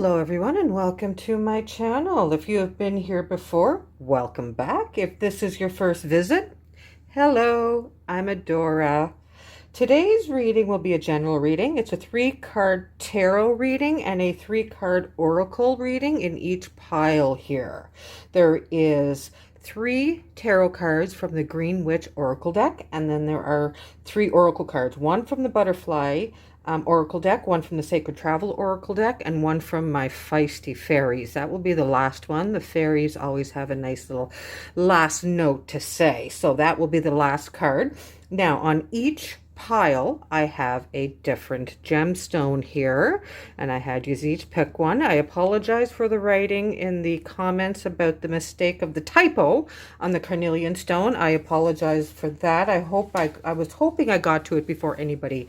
Hello everyone and welcome to my channel. If you have been here before, welcome back. If this is your first visit, hello, I'm Adora. Today's reading will be a general reading. It's a 3-card tarot reading and a 3-card oracle reading in each pile here. There is 3 tarot cards from the Green Witch Oracle deck, and then there are 3 oracle cards, one from the Butterfly Oracle deck, one from the Sacred Travel Oracle deck, and one from my Feisty Fairies. That will be the last one. The fairies always have a nice little last note to say. So that will be the last card. Now, on each pile, I have a different gemstone here, and I had you each pick one. I apologize for the writing in the comments about the mistake of the typo on the Carnelian Stone. I apologize for that. I was hoping I got to it before anybody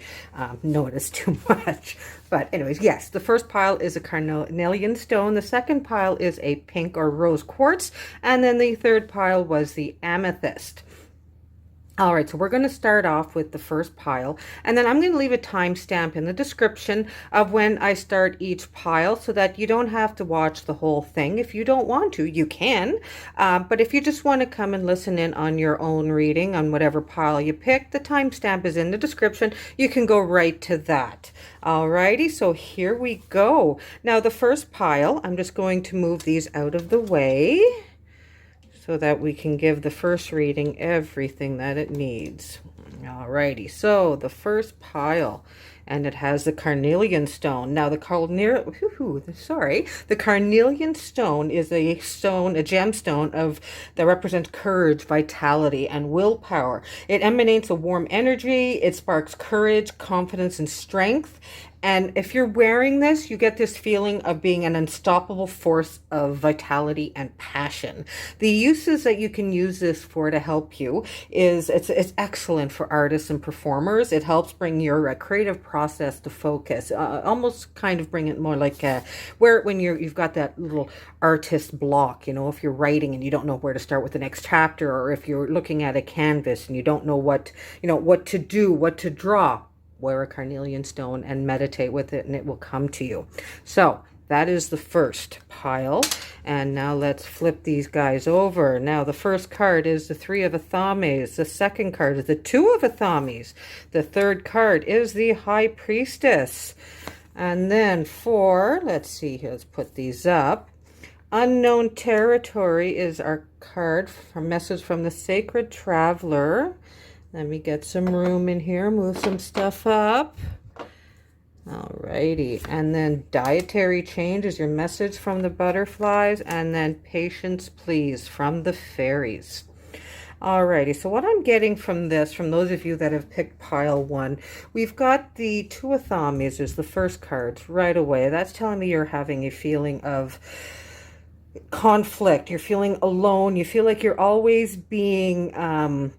noticed too much. But anyways, yes, the first pile is a Carnelian Stone. The second pile is a pink or rose quartz, and then the third pile was the Amethyst. All right, so we're going to start off with the first pile, and then I'm going to leave a timestamp in the description of when I start each pile so that you don't have to watch the whole thing. If you don't want to, you can, but if you just want to come and listen in on your own reading on whatever pile you pick, the timestamp is in the description. You can go right to that. All righty, so here we go. Now, the first pile, I'm just going to move these out of the way so that we can give the first reading everything that it needs. Alrighty, so the first pile, and it has the Carnelian Stone. Now the Carnelian Stone is a gemstone that represents courage, vitality, and willpower. It emanates a warm energy. It sparks courage, confidence, and strength. And if you're wearing this, you get this feeling of being an unstoppable force of vitality and passion. The uses that you can use this for to help you is it's excellent for artists and performers. It helps bring your creative process to focus, almost kind of bring it more like when you've got that little artist block, if you're writing and you don't know where to start with the next chapter, or if you're looking at a canvas and you don't know what to do, what to draw. Wear a Carnelian Stone and meditate with it, and it will come to you. So that is the first pile. And now let's flip these guys over. Now the first card is the 3 of Athames. The second card is the 2 of Athames. The third card is the High Priestess. And then let's see here, let's put these up. Unknown Territory is our card from message from the Sacred Traveler. Let me get some room in here, move some stuff up. Alrighty, and then Dietary Change is your message from the Butterflies, and then Patience Please from the Fairies. Alrighty, so what I'm getting from this, from those of you that have picked pile 1, we've got the 2 of Athames as the first cards right away. That's telling me you're having a feeling of conflict. You're feeling alone. You feel like you're always being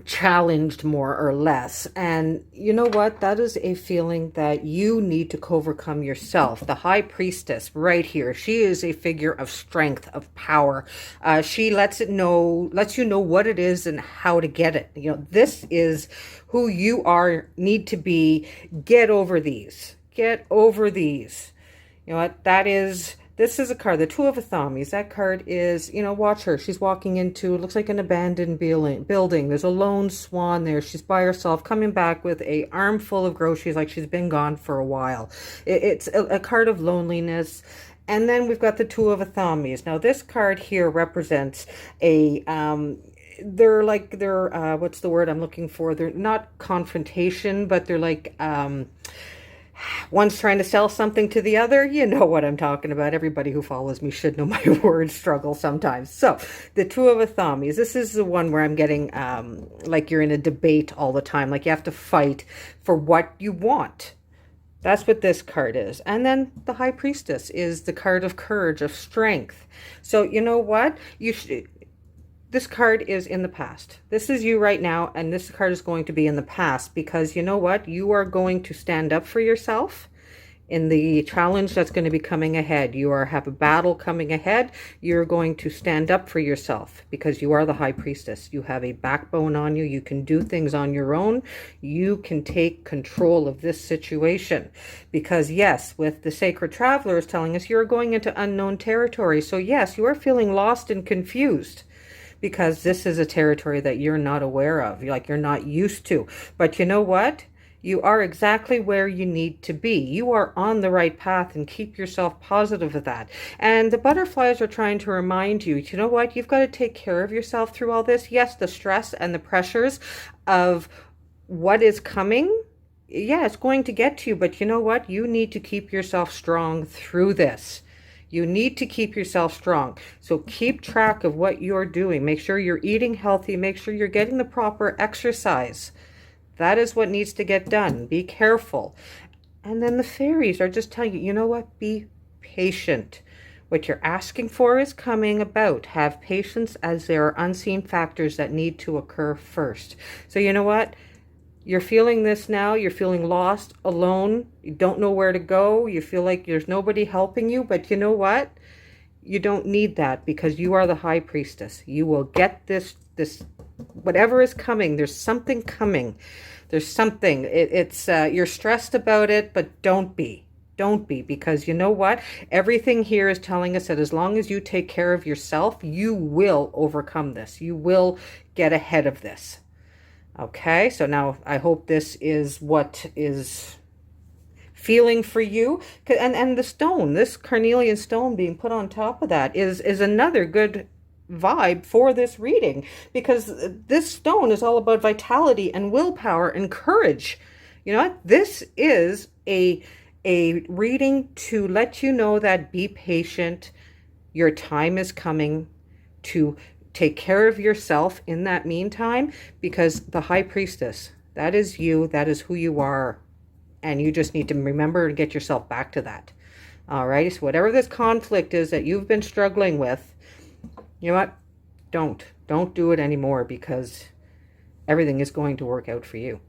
challenged more or less, and you know what, that is a feeling that you need to overcome yourself. The High Priestess right here, she is a figure of strength, of power. She lets you know what it is and how to get it. This is who you need to be. Get over these. You know what, this is a card, the 2 of Athames. That card is, watch her. She's walking into, it looks like an abandoned building. There's a lone swan there. She's by herself, coming back with a armful of groceries, like she's been gone for a while. It's a card of loneliness. And then we've got the 2 of Athames. Now this card here represents what's the word I'm looking for? They're not confrontation, but they're like, one's trying to sell something to the other. You know what I'm talking about. Everybody who follows me should know my word struggle sometimes. So the 2 of Athames, this is the one where I'm getting like you're in a debate all the time. Like you have to fight for what you want. That's what this card is. And then the High Priestess is the card of courage, of strength. So you know what? This card is in the past. This is you right now, and this card is going to be in the past because you know what? You are going to stand up for yourself in the challenge that's going to be coming ahead. You have a battle coming ahead. You're going to stand up for yourself because you are the high priestess. You have a backbone on you. You can do things on your own. You can take control of this situation because yes, with the sacred travelers telling us you're going into unknown territory. So yes, you are feeling lost and confused because this is a territory that you're not aware of, like you're not used to. But you know what? You are exactly where you need to be. You are on the right path, and keep yourself positive of that. And the butterflies are trying to remind you, you know what? You've got to take care of yourself through all this. Yes, the stress and the pressures of what is coming, yeah, it's going to get to you. But you know what? You need to keep yourself strong through this. You need to keep yourself strong. So keep track of what you're doing. Make sure you're eating healthy. Make sure you're getting the proper exercise. That is what needs to get done. Be careful. And then the fairies are just telling you, you know what? Be patient. What you're asking for is coming about. Have patience, as there are unseen factors that need to occur first. So you know what? You're feeling this now. You're feeling lost, alone. You don't know where to go. You feel like there's nobody helping you. But you know what? You don't need that because you are the high priestess. You will get this whatever is coming. There's something coming. There's something. You're stressed about it, but don't be. Don't be, because you know what? Everything here is telling us that as long as you take care of yourself, you will overcome this. You will get ahead of this. Okay, so now I hope this is what is feeling for you. And the stone, this carnelian stone being put on top of that is another good vibe for this reading, because this stone is all about vitality and willpower and courage. You know what? This is a reading to let you know that be patient. Your time is coming to take care of yourself in that meantime, because the high priestess, that is you, that is who you are. And you just need to remember and get yourself back to that. All right. So whatever this conflict is that you've been struggling with, you know what? Don't do it anymore, because everything is going to work out for you.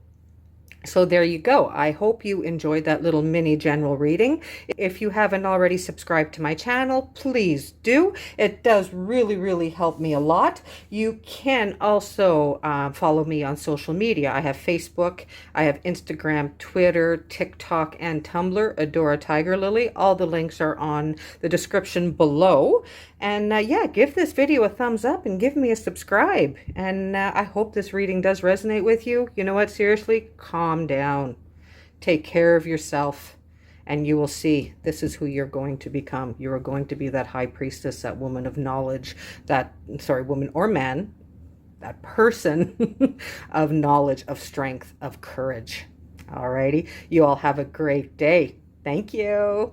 So there you go. I hope you enjoyed that little mini general reading. If you haven't already subscribed to my channel, please do. It does really, really help me a lot. You can also follow me on social media. I have Facebook, I have Instagram, Twitter, TikTok, and Tumblr, Adora Tiger Lily. All the links are on the description below. And yeah, give this video a thumbs up and give me a subscribe. And I hope this reading does resonate with you. You know what? Seriously, calm down. Take care of yourself. And you will see this is who you're going to become. You are going to be that high priestess, that woman of knowledge, woman or man, that person of knowledge, of strength, of courage. Alrighty. You all have a great day. Thank you.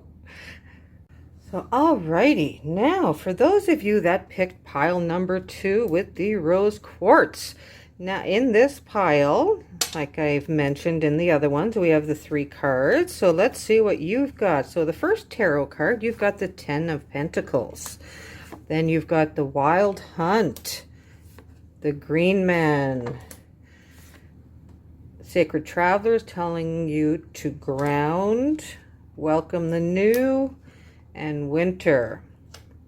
So, alrighty, now for those of you that picked pile number 2 with the Rose Quartz. Now in this pile, like I've mentioned in the other ones, we have the 3 cards. So let's see what you've got. So the first tarot card, you've got the 10 of Pentacles. Then you've got the Wild Hunt, the Green Man, Sacred Travelers telling you to ground, welcome the new, and winter.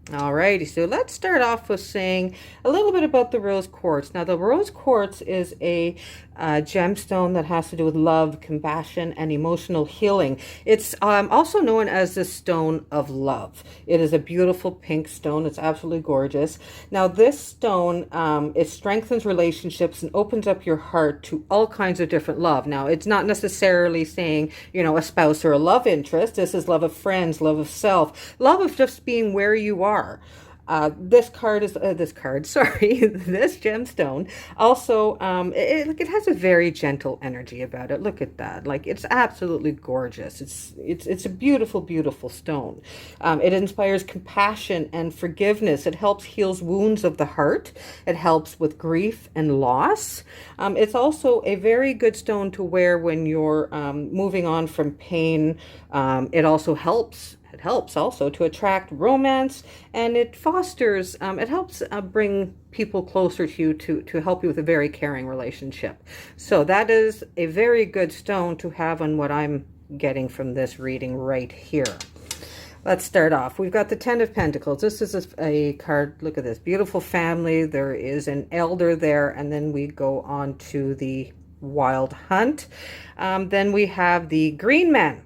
Alrighty, so let's start off with saying a little bit about the Rose Quartz. Now, the Rose Quartz is a gemstone that has to do with love, compassion, and emotional healing. It's also known as the Stone of Love. It is a beautiful pink stone. It's absolutely gorgeous. Now, this stone, it strengthens relationships and opens up your heart to all kinds of different love. Now, it's not necessarily saying, you know, a spouse or a love interest. This is love of friends, love of self, love of just being where you are. This gemstone also, it has a very gentle energy about it. Look at that. Like, it's absolutely gorgeous. It's a beautiful, beautiful stone. It inspires compassion and forgiveness. It helps heal wounds of the heart. It helps with grief and loss. It's also a very good stone to wear when you're moving on from pain. It also helps. It helps also to attract romance, and it fosters, it helps bring people closer to you to help you with a very caring relationship. So that is a very good stone to have on what I'm getting from this reading right here. Let's start off. We've got the Ten of Pentacles. This is a card. Look at this. Beautiful family. There is an elder there. And then we go on to the Wild Hunt. Then we have the Green Man.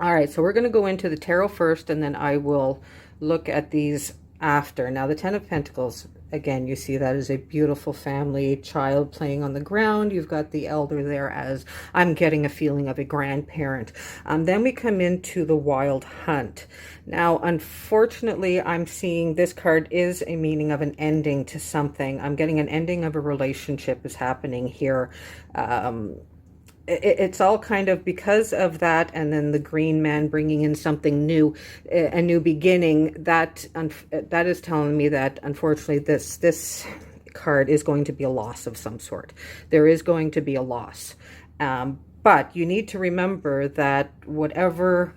All right, so we're going to go into the tarot first, and then I will look at these after. Now, the Ten of Pentacles, again, you see that is a beautiful family, child playing on the ground. You've got the elder there as, I'm getting a feeling of a grandparent. Then we come into the Wild Hunt. Now, unfortunately, I'm seeing this card is a meaning of an ending to something. I'm getting an ending of a relationship is happening here. It's all kind of because of that, and then the Green Man bringing in something new, a new beginning. That is telling me that unfortunately this card is going to be a loss of some sort. There is going to be a loss, but you need to remember that whenever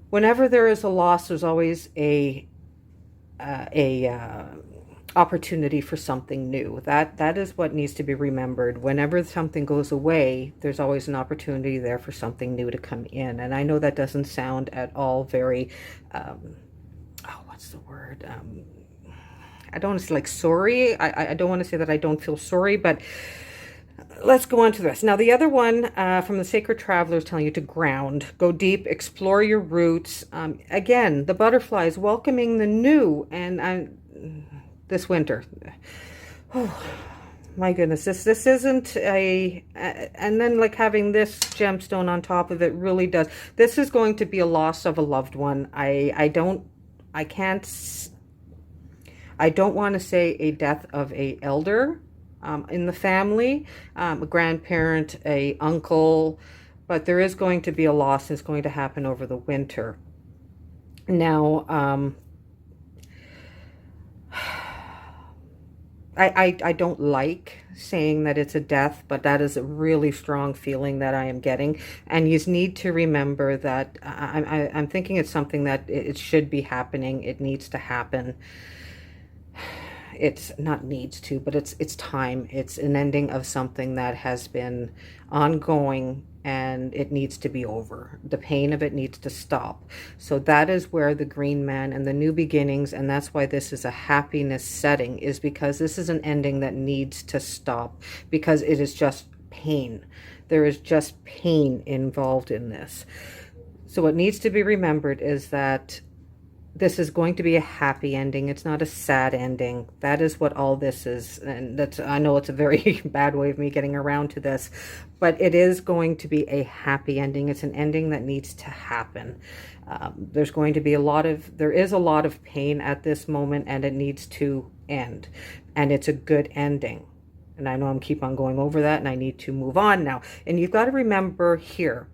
there is a loss, there's always a opportunity for something new. That is what needs to be remembered. Whenever something goes away, there's always an opportunity there for something new to come in. And I know that doesn't sound at all very what's the word, I don't want to say like sorry. I don't want to say that I don't feel sorry, but let's go on to this. Now, the other one from the Sacred Traveler is telling you to ground, go deep, explore your roots. Again, the butterfly is welcoming the new, and this winter. Oh my goodness, this isn't a, and then like having this gemstone on top of it really does. This is going to be a loss of a loved one. I don't want to say a death of a elder in the family, a grandparent, a uncle, but there is going to be a loss that's going to happen over the winter. Now, I don't like saying that it's a death, but that is a really strong feeling that I am getting. And you need to remember that I'm thinking it's something that it should be happening. It needs to happen. It's not needs to, but it's time. It's an ending of something that has been ongoing, and it needs to be over. The pain of it needs to stop. So that is where the Green Man and the new beginnings, and that's why this is a happiness setting, is because this is an ending that needs to stop, because it is just pain. There is just pain involved in this. So what needs to be remembered is that this is going to be a happy ending. It's not a sad ending. That is what all this is. And that's, I know it's a very bad way of me getting around to this, but it is going to be a happy ending. It's an ending that needs to happen. There's going to be there is a lot of pain at this moment, and it needs to end. And it's a good ending. And I know I'm keep on going over that, and I need to move on now. And you've got to remember here,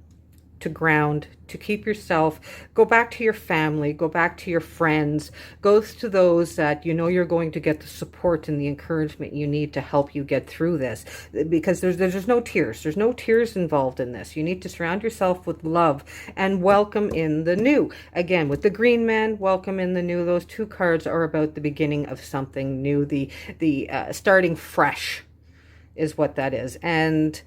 to ground, to keep yourself, go back to your family, go back to your friends, go to those that you know you're going to get the support and the encouragement you need to help you get through this, because there's no tears. There's no tears involved in this. You need to surround yourself with love and welcome in the new. Again, with the Green Man, welcome in the new. Those two cards are about the beginning of something new. The starting fresh is what that is. And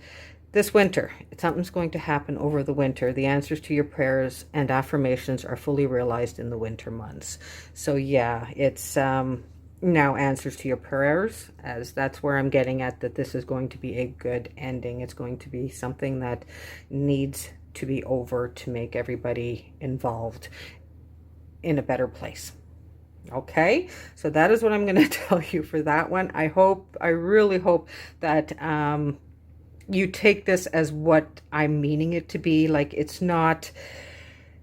this winter, something's going to happen over the winter. The answers to your prayers and affirmations are fully realized in the winter months. So yeah, it's now answers to your prayers, as that's where I'm getting at, that this is going to be a good ending. It's going to be something that needs to be over to make everybody involved in a better place. Okay, so that is what I'm going to tell you for that one. I really hope that you take this as what I'm meaning it to be. Like, it's not,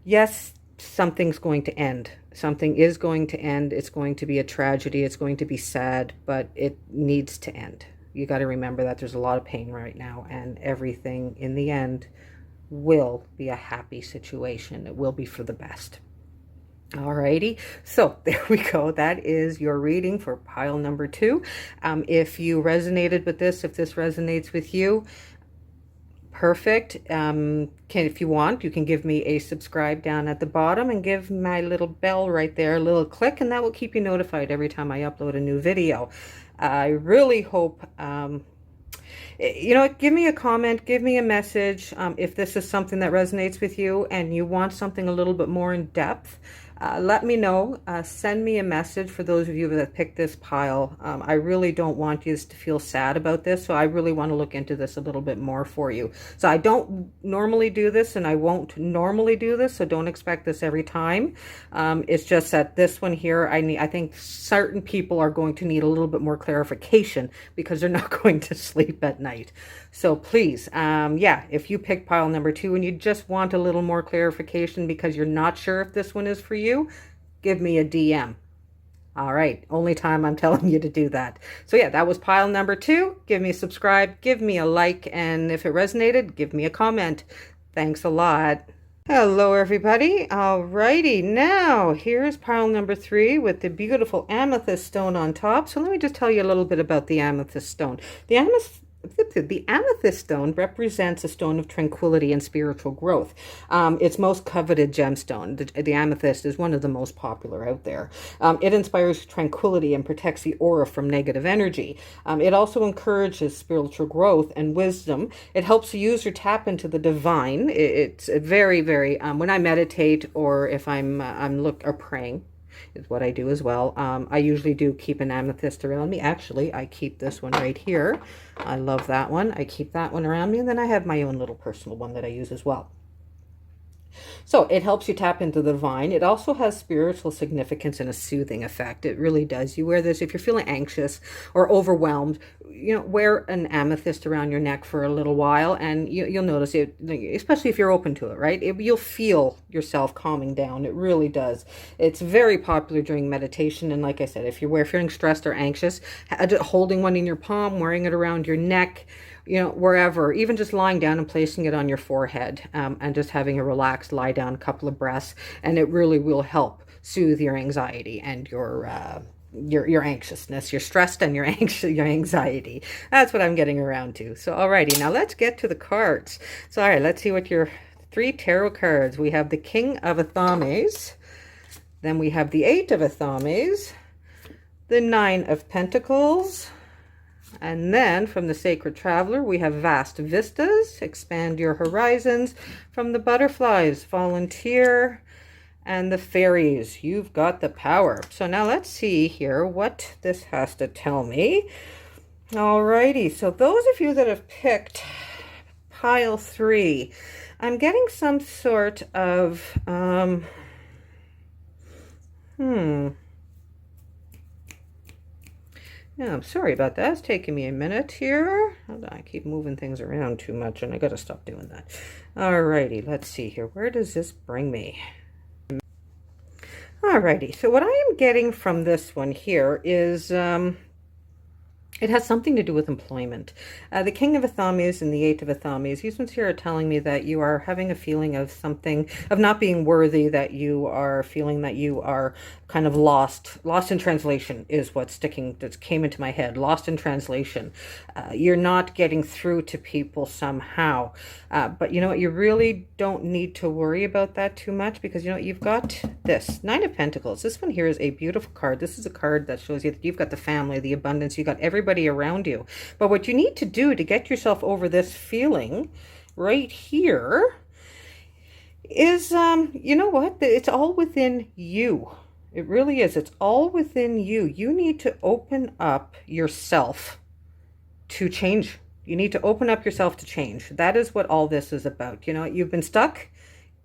yes, something's going to end. Something is going to end. It's going to be a tragedy. It's going to be sad, but it needs to end. You got to remember that there's a lot of pain right now, and everything in the end will be a happy situation. It will be for the best. Alrighty, so there we go. That is your reading for pile number 2. If you resonated with this, if this resonates with you, perfect. If you want, you can give me a subscribe down at the bottom and give my little bell right there a little click, and that will keep you notified every time I upload a new video. I really hope You know what, give me a comment, give me a message, if this is something that resonates with you and you want something a little bit more in depth. Let me know. Send me a message for those of you that picked this pile. I really don't want you to feel sad about this, so I really want to look into this a little bit more for you. So I don't normally do this, and I won't normally do this, so don't expect this every time. It's just that this one here, I think certain people are going to need a little bit more clarification because they're not going to sleep at night. So please, yeah, if you pick pile number 2 and you just want a little more clarification because you're not sure if this one is for you, give me a DM. All right, only time I'm telling you to do that. So yeah, that was pile number 2. Give me a subscribe, give me a like, and if it resonated, give me a comment. Thanks a lot. Hello everybody. Alrighty, now here's pile number 3 with the beautiful amethyst stone on top. So let me just tell you a little bit about the amethyst stone. The amethyst stone represents a stone of tranquility and spiritual growth. It's most coveted gemstone. The amethyst is one of the most popular out there. It inspires tranquility and protects the aura from negative energy. It also encourages spiritual growth and wisdom. It helps the user tap into the divine. It's very, very, when I meditate or if I'm praying, is what I do as well. I usually do keep an amethyst around me. Actually, I keep this one right here. I love that one. I keep that one around me, and then I have my own little personal one that I use as well. So it helps you tap into the divine. It also has spiritual significance and a soothing effect. It really does. You wear this if you're feeling anxious or overwhelmed. You know, wear an amethyst around your neck for a little while, and you'll notice it, especially if you're open to it, right? You'll feel yourself calming down. It really does. It's very popular during meditation, and like I said, if you're feeling stressed or anxious, holding one in your palm, wearing it around your neck, you know, wherever, even just lying down and placing it on your forehead, and just having a relaxed lie down, a couple of breaths, and it really will help soothe your anxiety and your anxiousness, your stress and your anxiety. That's what I'm getting around to. So alrighty, now let's get to the cards. So all right, let's see what your 3 tarot cards. We have the King of Athames, then we have the 8 of Athames, the 9 of Pentacles, and then from the Sacred Traveler, we have Vast Vistas, expand your horizons. From the Butterflies, Volunteer, and the Fairies, you've got the power. So now let's see here what this has to tell me. Alrighty, so those of you that have picked pile 3, I'm getting some sort of, yeah, I'm sorry about that. It's taking me a minute here. Hold on, I keep moving things around too much, and I got to stop doing that. Alrighty, let's see here. Where does this bring me? Alrighty, so what I am getting from this one here is it has something to do with employment. The King of Athames and the 8 of Athames, these ones here are telling me that you are having a feeling of something, of not being worthy, that you are feeling that you are kind of lost in translation is what's that came into my head. Lost in translation. You're not getting through to people somehow. But you know what, you really don't need to worry about that too much, because you know, you've got this 9 of Pentacles. This one here is a beautiful card. This is a card that shows you that you've got the family, the abundance, you've got everybody around you. But what you need to do to get yourself over this feeling right here is, you know what, it's all within you. It really is. It's all within you. You need to open up yourself to change. You need to open up yourself to change. That is what all this is about. You know, you've been stuck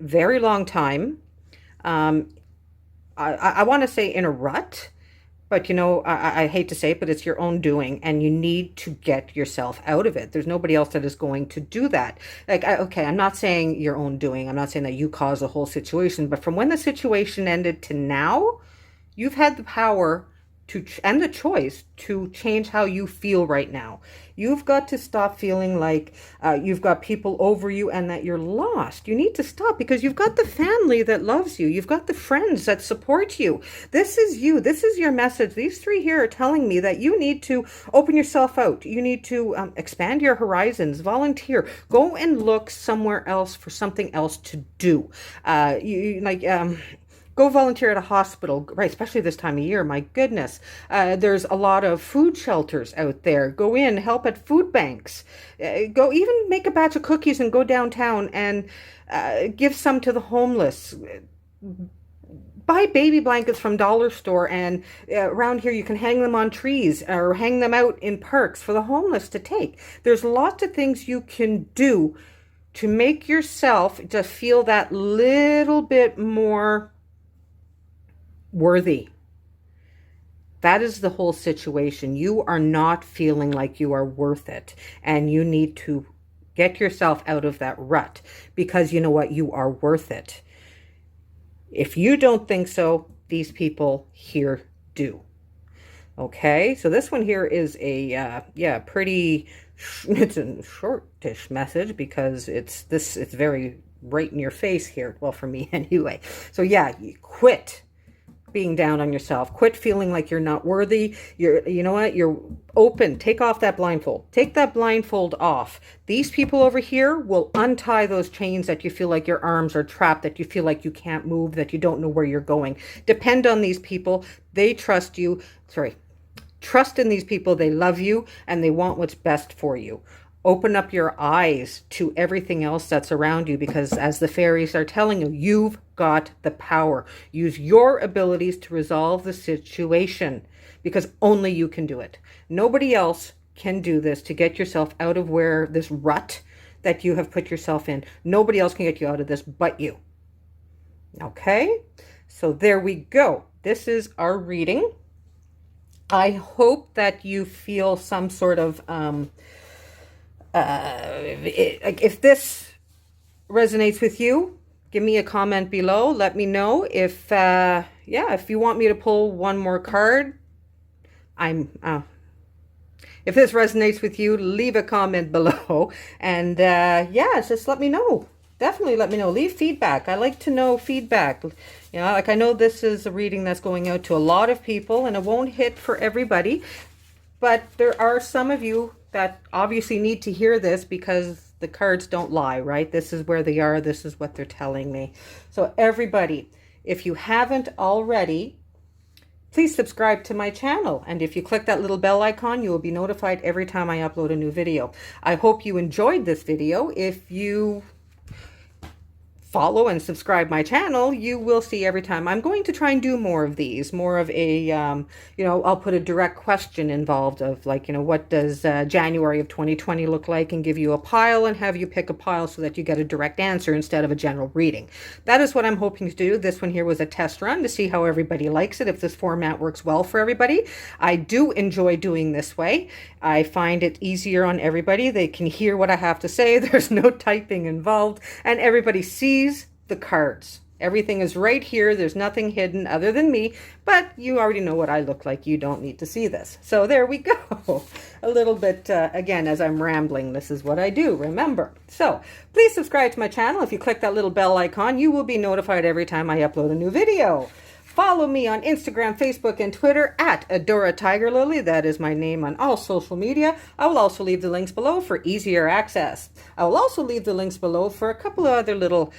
very long time. I want to say in a rut, but you know, I hate to say it, but it's your own doing, and you need to get yourself out of it. There's nobody else that is going to do that. Like, okay, I'm not saying your own doing. I'm not saying that you caused the whole situation, but from when the situation ended to now, you've had the power and the choice to change how you feel right now. You've got to stop feeling like you've got people over you and that you're lost. You need to stop, because you've got the family that loves you. You've got the friends that support you. This is you. This is your message. These 3 here are telling me that you need to open yourself out. You need to expand your horizons, volunteer, go and look somewhere else for something else to do. Go volunteer at a hospital, right? Especially this time of year. My goodness. There's a lot of food shelters out there. Go in, help at food banks. Go even make a batch of cookies and go downtown and give some to the homeless. Buy baby blankets from dollar store, and around here you can hang them on trees or hang them out in parks for the homeless to take. There's lots of things you can do to make yourself just feel that little bit more worthy. That is the whole situation. You are not feeling like you are worth it, and you need to get yourself out of that rut, because you know what? You are worth it. If you don't think so, these people here do. Okay, so this one here is a pretty, it's a shortish message, because it's very right in your face here. Well, for me anyway. So yeah, you quit being down on yourself. Quit feeling like you're not worthy. You know what? You're open. Take off that blindfold. Take that blindfold off. These people over here will untie those chains that you feel like your arms are trapped, that you feel like you can't move, that you don't know where you're going. Depend on these people. They trust you. Trust in these people. They love you and they want what's best for you. Open up your eyes to everything else that's around you, because as the fairies are telling you, you've got the power. Use your abilities to resolve the situation, because only you can do it. Nobody else can do this to get yourself out of this rut that you have put yourself in. Nobody else can get you out of this but you. Okay? So there we go. This is our reading. I hope that you feel some sort of if this resonates with you, give me a comment below. Let me know if you want me to pull one more card. If this resonates with you, leave a comment below, and just let me know. Definitely let me know. Leave feedback. I like to know feedback. Like, I know this is a reading that's going out to a lot of people, and it won't hit for everybody, but there are some of you that obviously need to hear this, because the cards don't lie, right? This is where they are. This is what they're telling me. So everybody, if you haven't already, please subscribe to my channel. And if you click that little bell icon, you will be notified every time I upload a new video. I hope you enjoyed this video. If you follow and subscribe my channel, you will see every time. I'm going to try and do more of these, more of a, I'll put a direct question involved of, like, what does January of 2020 look like, and give you a pile and have you pick a pile so that you get a direct answer instead of a general reading. That is what I'm hoping to do. This one here was a test run to see how everybody likes it, if this format works well for everybody. I do enjoy doing this way. I find it easier on everybody. They can hear what I have to say. There's no typing involved, and everybody sees the cards. Everything is right here. There's nothing hidden other than me, but you already know what I look like. You don't need to see this. So there we go. A little bit, again, as I'm rambling, this is what I do, remember. So please subscribe to my channel. If you click that little bell icon, you will be notified every time I upload a new video. Follow me on Instagram, Facebook, and Twitter at Adora Tiger Lily. That is my name on all social media. I will also leave the links below for easier access. I will also leave the links below for a couple of other little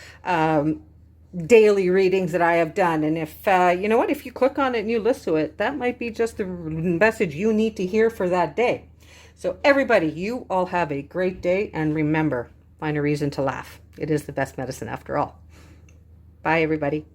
daily readings that I have done. And if, if you click on it and you listen to it, that might be just the message you need to hear for that day. So everybody, you all have a great day. And remember, find a reason to laugh. It is the best medicine after all. Bye, everybody.